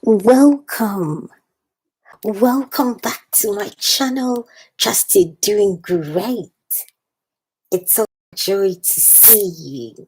Welcome. Welcome back to my channel. Trust you're doing great. It's a joy to see you.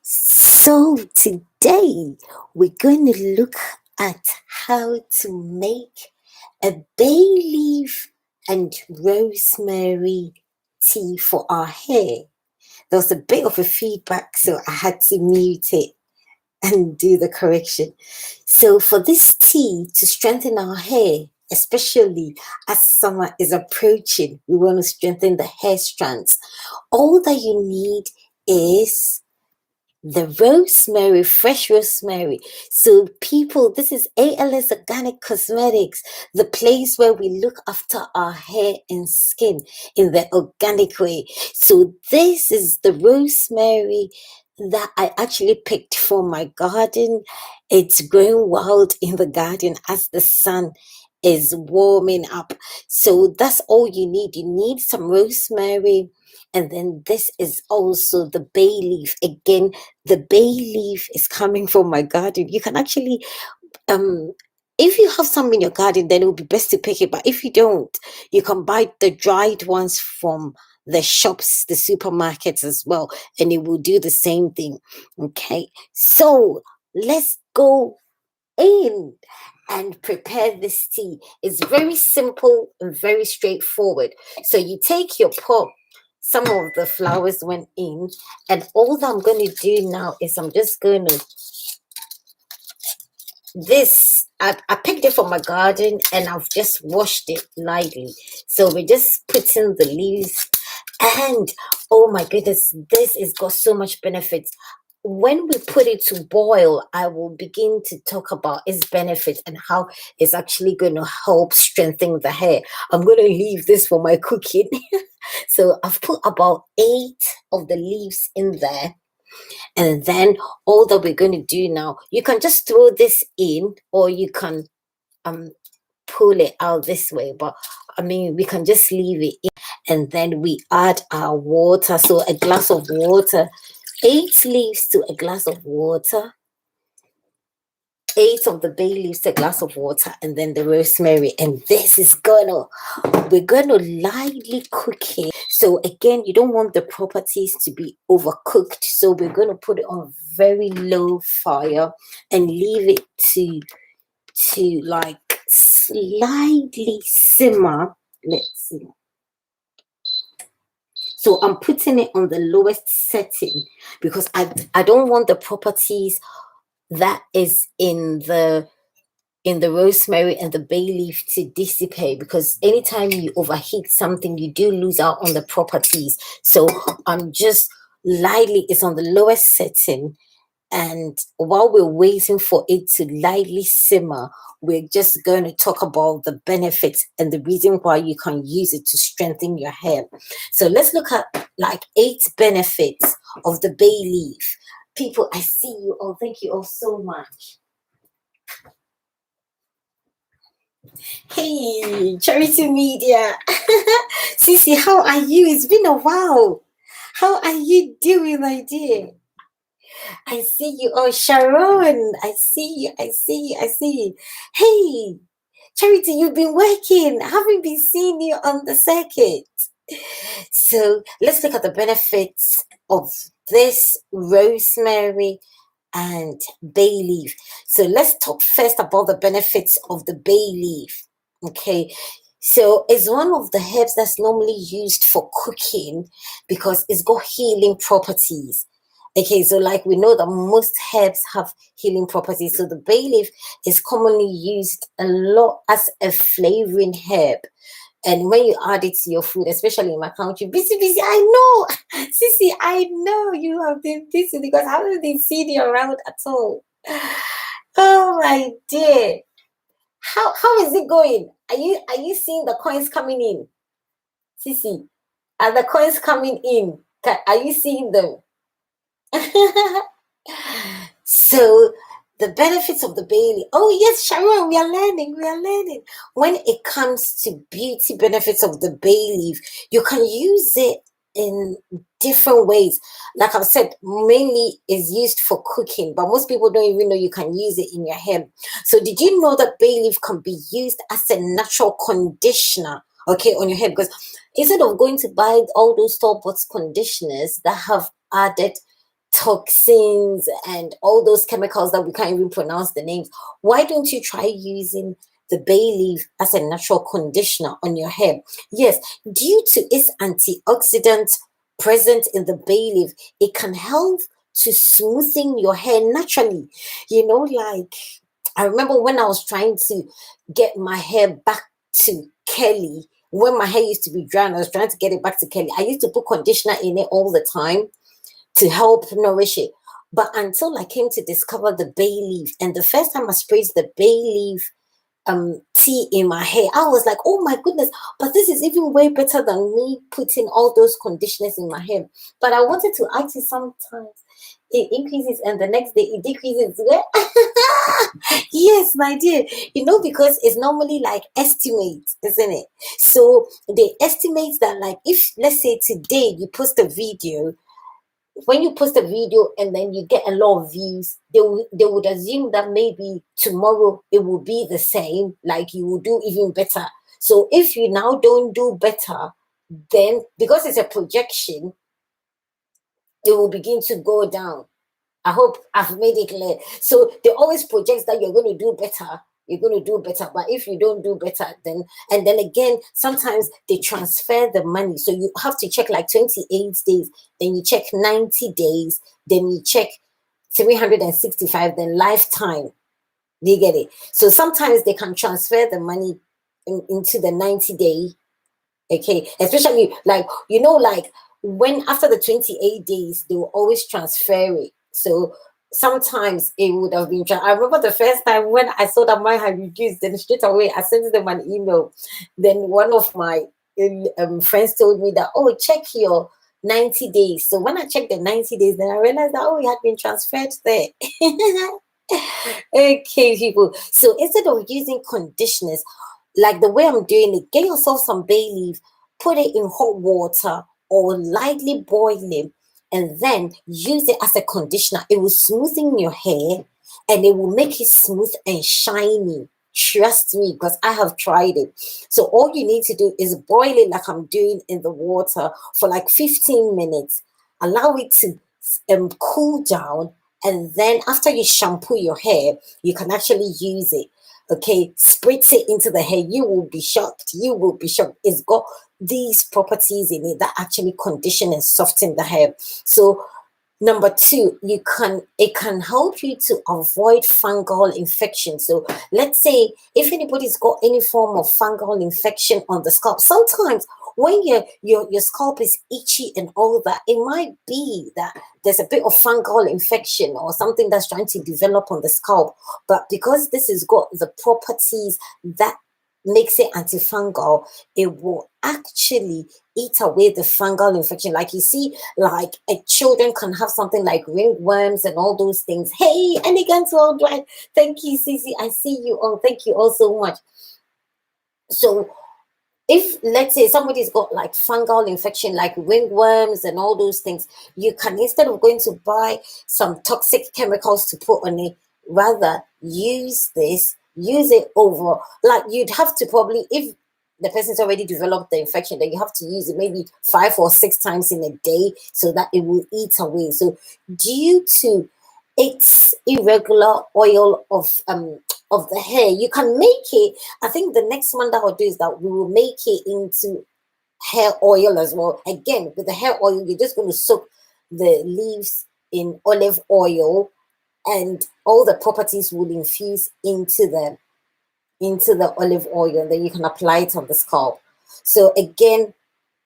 So today we're going to look at how to make a bay leaf and rosemary tea for our hair. There was a bit of a feedback, so I had to mute it and do the correction. So for this tea to strengthen our hair, especially as summer is approaching, we want to strengthen the hair strands. All that you need is the rosemary, fresh rosemary. So people, this is ALS Organic Cosmetics, the place where we look after our hair and skin in the organic way. So this is the rosemary that I actually picked from my garden. It's growing wild in the garden as the sun is warming up. So that's all you need. You need some rosemary. And then this is also the bay leaf. Again, the bay leaf is coming from my garden. You can actually, if you have some in your garden, then it would be best to pick it. But if you don't, you can buy the dried ones from the shops, the supermarkets as well, and it will do the same thing. Okay, so let's go in and prepare this tea. It's very simple and very straightforward. So you take your pot, some of the flowers went in, and all that I'm going to do now is I'm just going to I picked it from my garden and I've just washed it lightly. So we're just putting the leaves, and oh my goodness, this has got so much benefits. When we put it to boil, I will begin to talk about its benefits and how it's actually going to help strengthen the hair. I'm going to leave this for my cooking. So I've put about 8 of the leaves in there. And then all that we're going to do now, you can just throw this in, or you can pull it out this way. But I mean, we can just leave it in, and then we add our water. So a glass of water, 8 leaves to a glass of water, 8 of the bay leaves to a glass of water, and then the rosemary. And this is we're gonna lightly cook it. So again, you don't want the properties to be overcooked, so we're going to put it on very low fire and leave it to like slightly simmer. Let's see. So I'm putting it on the lowest setting because I don't want the properties that is in the rosemary and the bay leaf to dissipate, because anytime you overheat something, you do lose out on the properties. So I'm just lightly, it's on the lowest setting, and while we're waiting for it to lightly simmer, we're just going to talk about the benefits and the reason why you can use it to strengthen your hair. So let's look at like 8 benefits of the bay leaf. People, I see you all. Thank you all so much. Hey, Charity Media. Sissy, how are you? It's been a while. How are you doing, my dear? I see you. Oh, Sharon. I see you. I see you. I see you. Hey, Charity, you've been working. I haven't been seeing you on the circuit. So let's look at the benefits of this rosemary and bay leaf. So let's talk first about the benefits of the bay leaf. Okay, so it's one of the herbs that's normally used for cooking because it's got healing properties. Okay, so like we know that most herbs have healing properties. So the bay leaf is commonly used a lot as a flavoring herb. And when you add it to your food, especially in my country, busy, I know, Sissy, I know you have been busy because I haven't been seeing you around at all. Oh my dear, how is it going? Are you seeing the coins coming in, Sissy? Are the coins coming in? Are you seeing them? So the benefits of the Bailey. Oh yes, Sharon, we are learning. When it comes to beauty benefits of the bay leaf, you can use it in different ways. Like I've said, mainly is used for cooking, but most people don't even know you can use it in your hair. So did you know that bay leaf can be used as a natural conditioner, okay, on your hair? Because instead of going to buy all those store-bought conditioners that have added toxins and all those chemicals that we can't even pronounce the names, why don't you try using the bay leaf as a natural conditioner on your hair? Yes, due to its antioxidants present in the bay leaf, it can help to smoothen your hair naturally. Like I remember when I was trying to get my hair back to curly, when my hair used to be dry and I was trying to get it back to curly, I used to put conditioner in it all the time to help nourish it. But until I came to discover the bay leaf, and the first time I sprayed the bay leaf tea in my hair, I was like, oh my goodness, but this is even way better than me putting all those conditioners in my hair. But I wanted to ask you, sometimes it increases and the next day it decreases. Yes, my dear, because it's normally like estimates, isn't it? So they estimate that, like, if let's say today you post a video, when you post a video and then you get a lot of views, they would assume that maybe tomorrow it will be the same, like you will do even better. So if you now don't do better, then because it's a projection, it will begin to go down. I hope I've made it clear. So they always project that you're going to do better. You're going to do better. But if you don't do better, then again, sometimes they transfer the money. So you have to check like 28 days, then you check 90 days, then you check 365, then lifetime. Do you get it? So sometimes they can transfer the money into the 90-day. Okay, especially like like when after the 28 days they will always transfer it. So sometimes it would have been I remember the first time when I saw that mine had reduced, then straight away I sent them an email. Then one of my friends told me that, oh, check your 90 days. So when I checked the 90 days, then I realized that, oh, it had been transferred there. Okay, people, so instead of using conditioners like the way I'm doing it, get yourself some bay leaf, put it in hot water or lightly boil it, and then use it as a conditioner. It will smoothen your hair and it will make it smooth and shiny. Trust me, because I have tried it. So all you need to do is boil it like I'm doing in the water for like 15 minutes. Allow it to cool down, and then after you shampoo your hair, you can actually use it. Okay, spritz it into the hair. You will be shocked. It's got these properties in it that actually condition and soften the hair. So number two, it can help you to avoid fungal infection. So let's say if anybody's got any form of fungal infection on the scalp, sometimes when your scalp is itchy and all that, it might be that there's a bit of fungal infection or something that's trying to develop on the scalp. But because this has got the properties that makes it antifungal, it will actually eat away the fungal infection. Like you see, like children can have something like ringworms and all those things. Hey, elegant worldwide. Thank you, Cici. I see you all. Thank you all so much. So if let's say somebody's got like fungal infection like ringworms and all those things, you can, instead of going to buy some toxic chemicals to put on it, rather use it over, like you'd have to probably, if the person's already developed the infection, then you have to use it maybe 5 or 6 times in a day so that it will eat away. So due to It's irregular oil of the hair. You can make it. I think the next one that I'll do is that we will make it into hair oil as well. Again, with the hair oil, you're just going to soak the leaves in olive oil, and all the properties will infuse into the olive oil, and then you can apply it on the scalp. So again,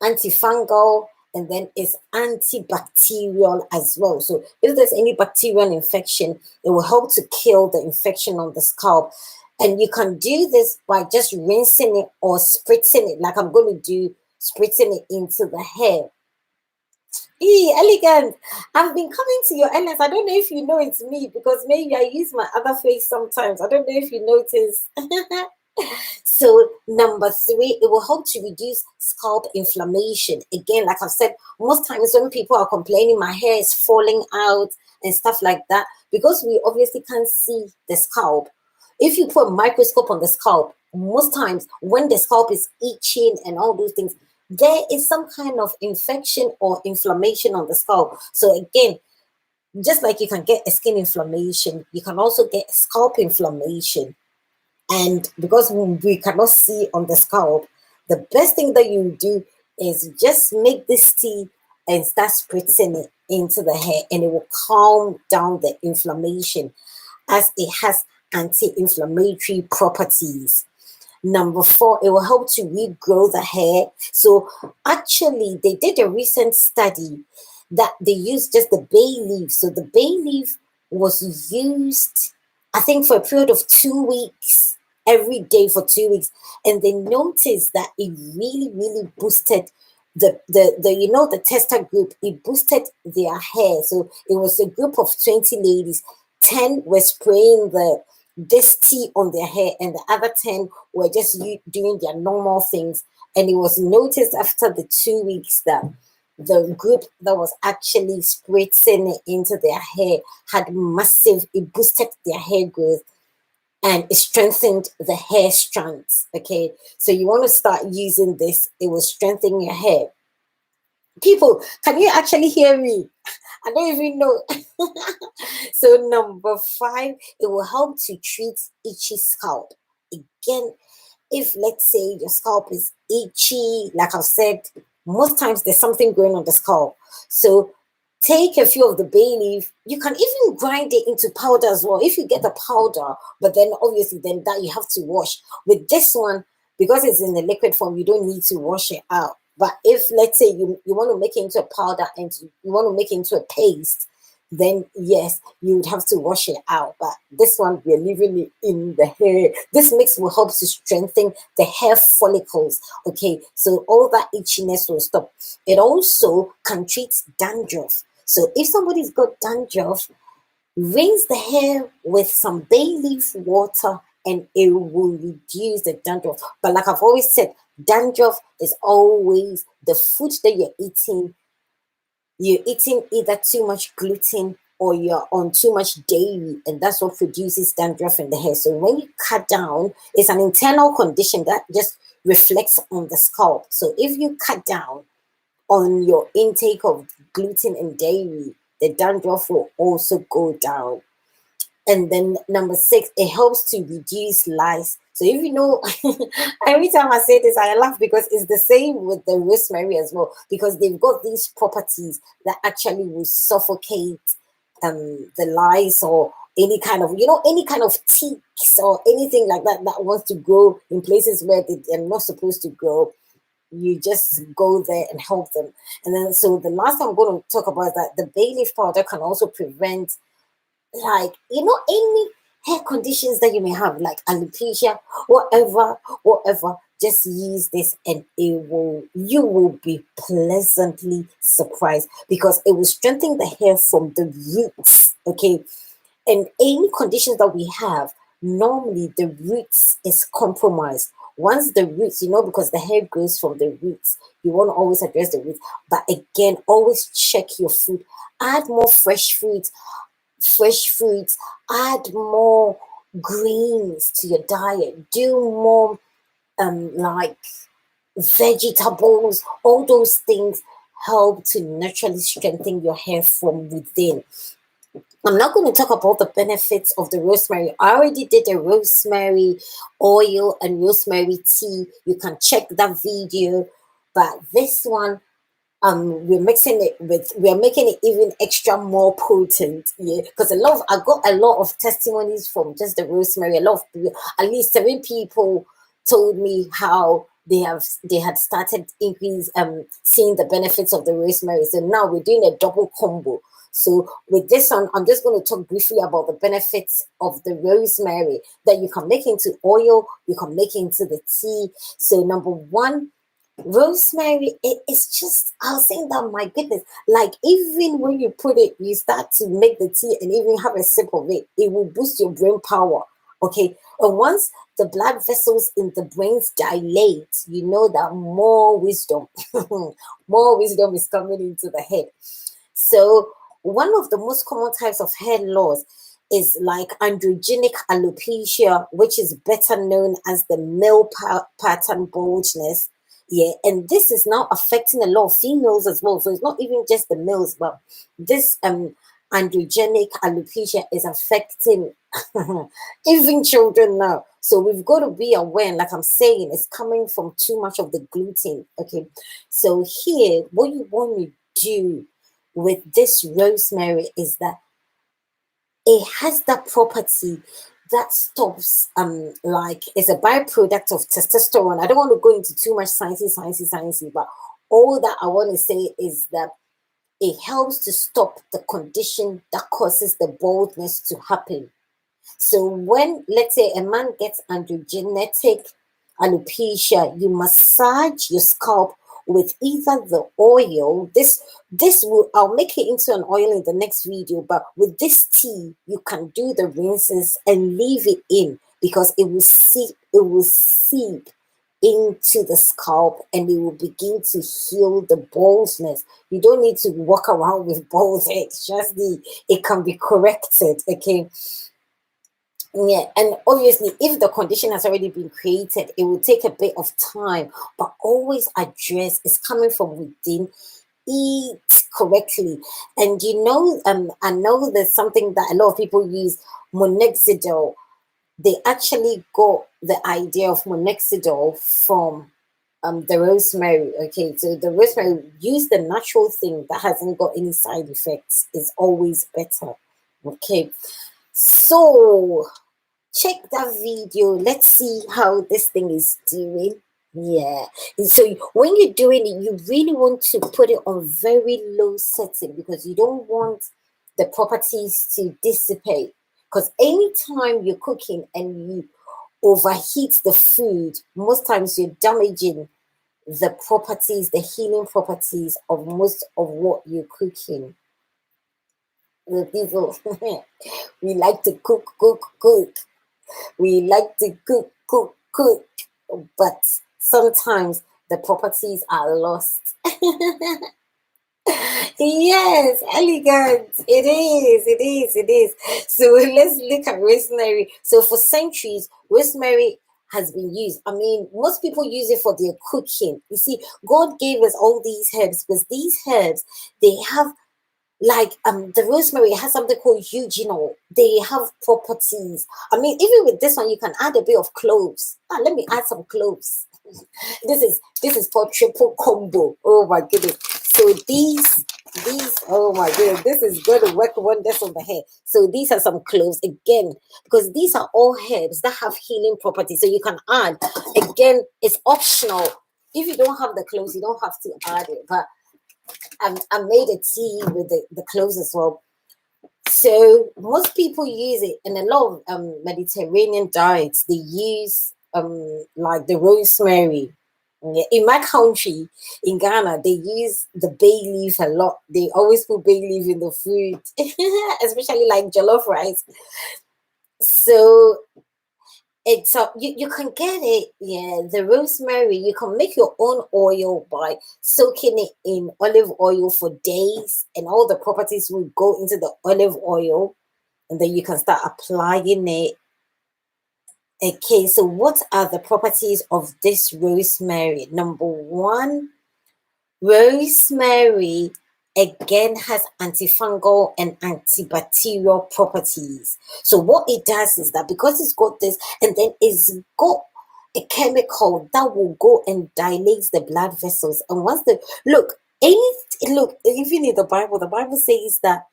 antifungal, and then it's antibacterial as well. So if there's any bacterial infection, it will help to kill the infection on the scalp. And you can do this by just rinsing it or spritzing it, like I'm going to do, spritzing it into the hair. Elegant. I've been coming to your endless. I don't know if you know it's me, because maybe I use my other face sometimes. I don't know if you notice. So number 3, it will help to reduce scalp inflammation. Again, like I've said, most times when people are complaining my hair is falling out and stuff like that, because we obviously can't see the scalp. If you put a microscope on the scalp, most times when the scalp is itching and all those things, there is some kind of infection or inflammation on the scalp. So again, just like you can get a skin inflammation, you can also get scalp inflammation. And because we cannot see on the scalp, the best thing that you do is just make this tea and start spritzing it into the hair, and it will calm down the inflammation, as it has anti-inflammatory properties. Number 4, it will help to regrow the hair. So actually, they did a recent study that they used just the bay leaf. So the bay leaf was used, I think, for a period of 2 weeks, every day for 2 weeks. And they noticed that it really, really boosted the tester group. It boosted their hair. So it was a group of 20 ladies. 10 were spraying this tea on their hair, and the other 10 were just doing their normal things. And it was noticed after the 2 weeks that the group that was actually spritzing it into their hair had massive, it boosted their hair growth, and it strengthened the hair strands. Okay, so you want to start using this. It will strengthen your hair. People, can you actually hear me? I don't even know. So number 5, it will help to treat itchy scalp. Again, if let's say your scalp is itchy, like I've said, most times there's something going on the scalp. So take a few of the bay leaf. You can even grind it into powder as well, if you get the powder. But then obviously then that you have to wash. With this one, because it's in the liquid form, you don't need to wash it out. But if let's say you want to make it into a powder and you want to make it into a paste, then yes, you would have to wash it out. But this one, we're leaving it in the hair. This mix will help to strengthen the hair follicles. Okay, so all that itchiness will stop. It also can treat dandruff. So if somebody's got dandruff, rinse the hair with some bay leaf water, and it will reduce the dandruff. But like I've always said, dandruff is always the food that you're eating. You're eating either too much gluten or you're on too much dairy, and that's what produces dandruff in the hair. So when you cut down, it's an internal condition that just reflects on the scalp. So if you cut down on your intake of gluten and dairy, the dandruff will also go down. And then number 6, it helps to reduce lice. So if you know, every time I say this, I laugh because it's the same with the rosemary as well, because they've got these properties that actually will suffocate the lice, or any kind of, any kind of ticks or anything like that that wants to grow in places where they're not supposed to grow. You just go there and help them. And then, so the last I'm going to talk about is that the bay leaf powder can also prevent, like, any hair conditions that you may have, like alopecia, whatever. Just use this, and you will be pleasantly surprised, because it will strengthen the hair from the roots. Okay, and any conditions that we have, normally the roots is compromised. Once the roots, because the hair grows from the roots, you want to always address the roots. But again, always check your food. Add more fresh fruits, add more greens to your diet, do more like vegetables. All those things help to naturally strengthen your hair from within. I'm not going to talk about the benefits of the rosemary. I already did a rosemary oil and rosemary tea. You can check that video. But this one, we're making it even extra more potent, yeah, because I got a lot of testimonies from just the rosemary. A lot of people, at least 7 people, told me how they had started seeing the benefits of the rosemary. So now we're doing a double combo. So with this one, I'm just going to talk briefly about the benefits of the rosemary that you can make into oil, you can make into the tea. So number one, rosemary, it's just, I was saying that, my goodness, like even when you put it, you start to make the tea and even have a sip of it, it will boost your brain power. Okay. And once the blood vessels in the brains dilate, you know that more wisdom, more wisdom is coming into the head. So one of the most common types of hair loss is like androgenic alopecia, which is better known as the male pattern baldness. Yeah, and this is now affecting a lot of females as well. So it's not even just the males, but this androgenic alopecia is affecting even children now. So we've got to be aware, like I'm saying, it's coming from too much of the gluten. Okay, so here, what you want to do with this rosemary is that it has that property that stops like it's a byproduct of testosterone. I don't want to go into too much sciencey, but all that I want to say is that it helps to stop the condition that causes the baldness to happen. So when, let's say, a man gets androgenetic alopecia, you massage your scalp with either the oil. This will, I'll make it into an oil in the next video, but with this tea, you can do the rinses and leave it in because it will seep into the scalp and it will begin to heal the baldness. You don't need to walk around with bald head. Just it can be corrected. Okay. Yeah, and obviously, if the condition has already been created, it will take a bit of time, but always address it's coming from within. Eat correctly, and I know there's something that a lot of people use, monoxidil. They actually got the idea of monoxidil from the rosemary. Okay, so the rosemary, use the natural thing that hasn't got any side effects, is always better. Okay, so check that video. Let's see how this thing is doing. Yeah. And so when you're doing it, you really want to put it on very low setting because you don't want the properties to dissipate. Because anytime you're cooking and you overheat the food, most times you're damaging the properties, the healing properties of most of what you're cooking. The people, we like to cook. We like to cook, but sometimes the properties are lost. Yes, elegant. It is. So let's look at rosemary. So for centuries, rosemary has been used. I mean, most people use it for their cooking. You see, God gave us all these herbs because these herbs, they have like the rosemary has something called eugenol. They have properties. I mean, even with this one, you can add a bit of cloves. Let me add some cloves. This is called triple combo. Oh my goodness. So these oh my goodness, this is going to work wonders on the hair. So these are some cloves again, because these are all herbs that have healing properties. So you can add, again, it's optional. If you don't have the cloves, you don't have to add it. But I made a tea with the cloves as well. So most people use it in a lot of Mediterranean diets. They use like the rosemary. Yeah, in my country, in Ghana, they use the bay leaf a lot. They always put bay leaf in the food, especially like jollof rice. So it's you can get it, yeah, the rosemary. You can make your own oil by soaking it in olive oil for days, and all the properties will go into the olive oil, and then you can start applying it. Okay, so what are the properties of this rosemary? Number one, rosemary again has antifungal and antibacterial properties. So what it does is that because it's got this, and then it's got a chemical that will go and dilate the blood vessels. And once the look, even in the Bible says that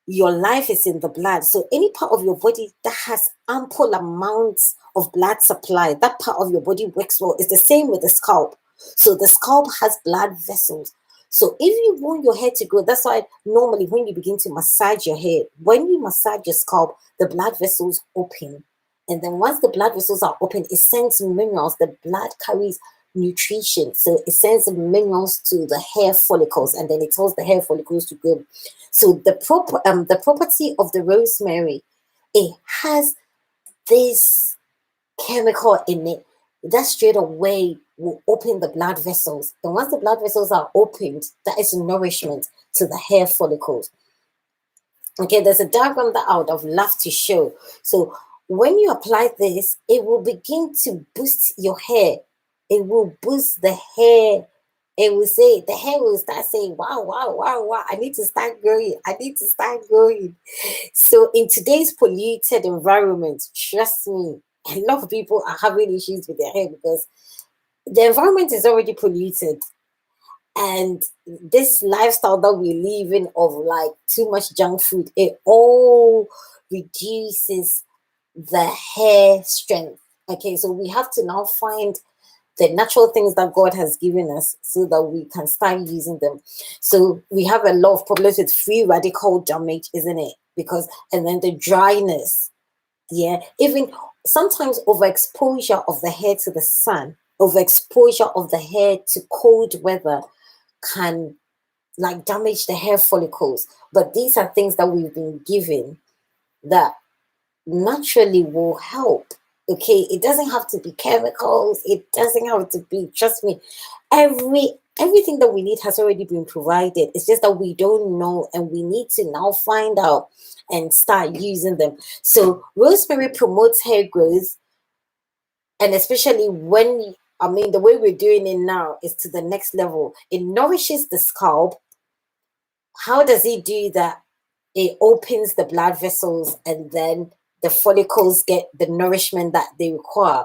your life is in the blood. So any part of your body that has ample amounts of blood supply, that part of your body works well. It's the same with the scalp. So the scalp has blood vessels. So if you want your hair to grow, that's why normally when you begin to massage your hair, when you massage your scalp, the blood vessels open. And then once the blood vessels are open, it sends minerals. The blood carries nutrition. So it sends minerals to the hair follicles, and then it tells the hair follicles to grow. So the property of the rosemary, it has this chemical in it that straight away will open the blood vessels. And once the blood vessels are opened, that is nourishment to the hair follicles. Okay, there's a diagram that I would have loved to show. So when you apply this, it will begin to boost your hair. It will boost the hair. It will say, the hair will start saying, wow, wow, wow, wow, I need to start growing. I need to start growing. So in today's polluted environment, trust me, a lot of people are having issues with their hair because the environment is already polluted. And this lifestyle that we live in of like too much junk food, it all reduces the hair strength. Okay, so we have to now find the natural things that God has given us so that we can start using them. So we have a lot of problems with free radical damage, isn't it? Because, and then the dryness, yeah, even sometimes overexposure of the hair to the sun, overexposure of the hair to cold weather can like damage the hair follicles. But these are things that we've been given that naturally will help. Okay, it doesn't have to be chemicals, it doesn't have to be, trust me, everything that we need has already been provided. It's just that we don't know, and we need to now find out and start using them. So rosemary promotes hair growth, and especially when, I mean, the way we're doing it now is to the next level. It nourishes the scalp. How does it do that? It opens the blood vessels, and then the follicles get the nourishment that they require.